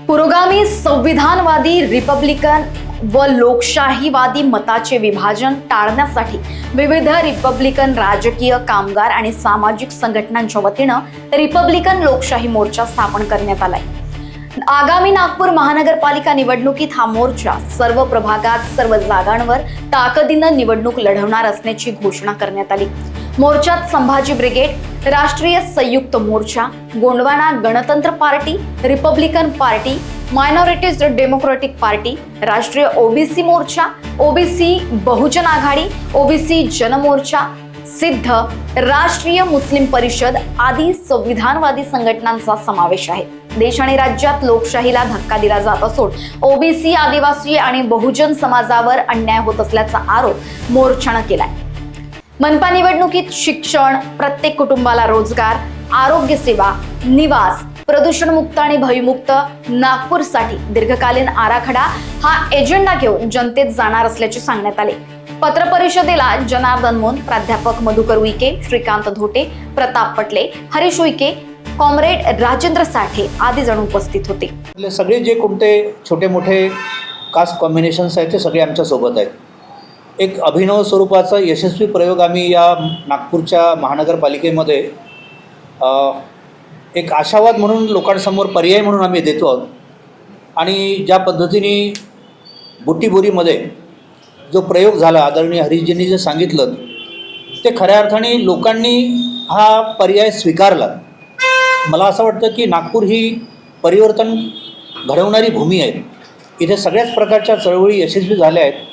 पुरोगामी संविधानवादी रिपब्लिकन व लोकशाहीवादी मताचे विभाजन टाळण्यासाठी विविध रिपब्लिकन राजकीय, कामगार आणि सामाजिक संघटनांच्या वतीनं रिपब्लिकन लोकशाही मोर्चा स्थापन करण्यात आलाय। आगामी नागपूर महानगरपालिका निवडणुकीत हा मोर्चा सर्व प्रभागात सर्व जागांवर ताकदीनं निवडणूक लढवणार असल्याची घोषणा करण्यात आली। मोर्चात संभाजी ब्रिगेड, राष्ट्रीय संयुक्त मोर्चा, गोंडवाना गणतंत्र party, Republican party, minorities democratic party, राष्ट्रीय ओबीसी मोर्चा, ओबीसी बहुजन आघाडी, ओबीसी जनमोर्चा, सिद्ध, राष्ट्रीय मुस्लिम परिषद आदी संविधानवादी संघटनांचा समावेश आहे। देश आणि राज्यात लोकशाहीला धक्का दिला जात असून ओबीसी, आदिवासी आणि बहुजन समाजावर अन्याय होत असल्याचा आरोप मोर्चानं केलाय। मनपा निवडणुकीत शिक्षण, प्रत्येक कुटुंबाला रोजगार, आरोग्य सेवा, निवास, प्रदूषणमुक्त आणि भयमुक्त नागपूरसाठी दीर्घकालीन आराखडा हा एजेंडा घेऊन जनतेत जाणार असल्याचे सांगण्यात आले। पत्रपरिषदेला जनार्दन मोन, प्राध्यापक मधुकर उईके, श्रीकांत धोटे, प्रताप पटले, हरीश उईके, कॉम्रेड राजेंद्र साठे आदी जण उपस्थित होते। सगळे जे कोणते छोटे मोठे कास्ट कॉम्बिनेशन्स आहेत ते सगळे आमच्या सोबत आहेत। एक अभिनव स्वरूपाचा यशस्वी प्रयोग आम्ही या नागपूरच्या महानगरपालिकेमध्ये एक आशावाद म्हणून लोकांसमोर पर्याय म्हणून आम्ही देतो आहोत। आणि ज्या पद्धतीने बुट्टीबोरीमध्ये जो प्रयोग झाला, आदरणीय हरीशजींनी जे सांगितलं ते खऱ्या अर्थाने लोकांनी हा पर्याय स्वीकारला। मला असं वाटतं की नागपूर ही परिवर्तन घडवणारी भूमी आहे। इथे सगळ्याच प्रकारच्या चळवळी यशस्वी झाल्या आहेत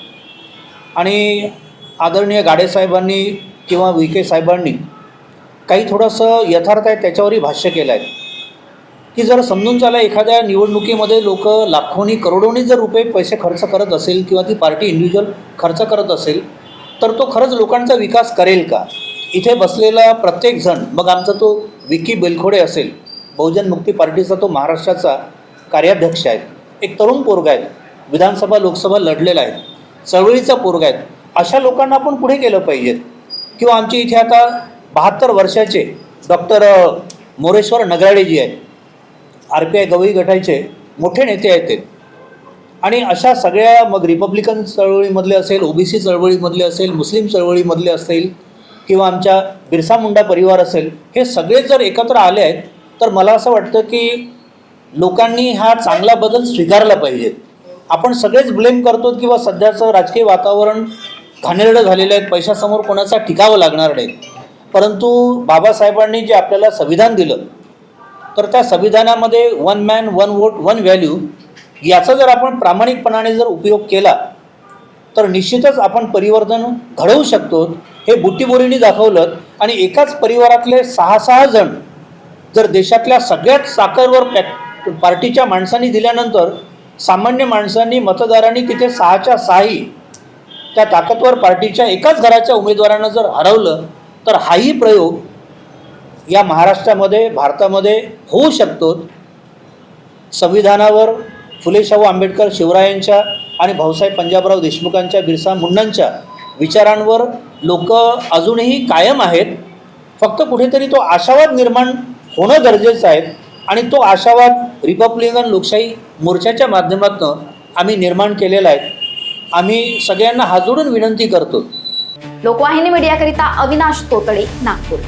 आणि आदरणीय गाडे साहेबांनी किंवा उईके साहेबांनी काही थोडंसं यथार्थ आहे त्याच्यावरही भाष्य केलं आहे की जर समजून चाला एखाद्या निवडणुकीमध्ये लोक लाखोनी करोडोनी जर रुपये पैसे खर्च करत असेल किंवा ती पार्टी इंडिव्हिज्युअल खर्च करत असेल तर तो खरंच लोकांचा विकास करेल का? इथे बसलेला प्रत्येक जण, मग आमचा तो विकी बेलखोडे असेल, बहुजन मुक्ती पार्टीचा तो महाराष्ट्राचा कार्याध्यक्ष आहे, एक तरुण पोरगा आहे, विधानसभा लोकसभा लढलेला आहे, चळवळीचा पोरगा आहे, अशा लोकांना आपण पुढे केलं पाहिजे। किंवा आमच्या इथे आता 72 वर्षाचे डॉक्टर मोरेश्वर नगराडेजी आहेत, RPI गवई गटाचे मोठे नेते आहेत ते। आणि अशा सगळ्या मग रिपब्लिकन चळवळीमधले असेल, ओबीसी चळवळीमधले असेल, मुस्लिम चळवळीमधले असेल किंवा आमच्या बिरसा मुंडा परिवार असेल, हे सगळे जर एकत्र आले आहेत तर मला असं वाटतं की लोकांनी हा चांगला बदल स्वीकारला पाहिजे। आपण सगळेच ब्लेम करतो किंवा सध्याचं राजकीय वातावरण घाणेरडं झालेलं आहे, पैशासमोर कोणाचा टिकावं लागणार नाही, परंतु बाबासाहेबांनी जे आपल्याला संविधान दिलं तर त्या संविधानामध्ये 1 मॅन 1 वोट 1 व्हॅल्यू याचा जर आपण प्रामाणिकपणाने जर उपयोग केला तर निश्चितच आपण परिवर्तन घडवू शकतो। हे बुट्टीबोरीने दाखवलं। आणि एकाच परिवारातले 6 जण जर देशातल्या सगळ्याच साखरवर पार्टीच्या माणसांनी दिल्यानंतर सामान्य माणसांनी, मतदारांनी तिथे 6च्या 6ही त्या ताकदवर पार्टीच्या एकाच घराच्या उमेदवारांना जर हरवलं तर हाही प्रयोग या महाराष्ट्रामध्ये, भारतामध्ये होऊ शकतो। संविधानावर फुले शाहू आंबेडकर, शिवरायांच्या आणि भाऊसाहेब पंजाबराव देशमुखांच्या, बिरसा मुंडांच्या विचारांवर लोक अजूनही कायम आहेत। फक्त कुठेतरी तो आशावाद निर्माण होणं गरजेचं आहे आणि तो आशावाद रिपब्लिकन लोकशाही मोर्चाच्या माध्यमातून आम्ही निर्माण केलेला आहे। आम्ही सगळ्यांना हात जोडून विनंती करतो। लोकवाहिनी मीडियाकरिता अविनाश तोतडे, नागपूर।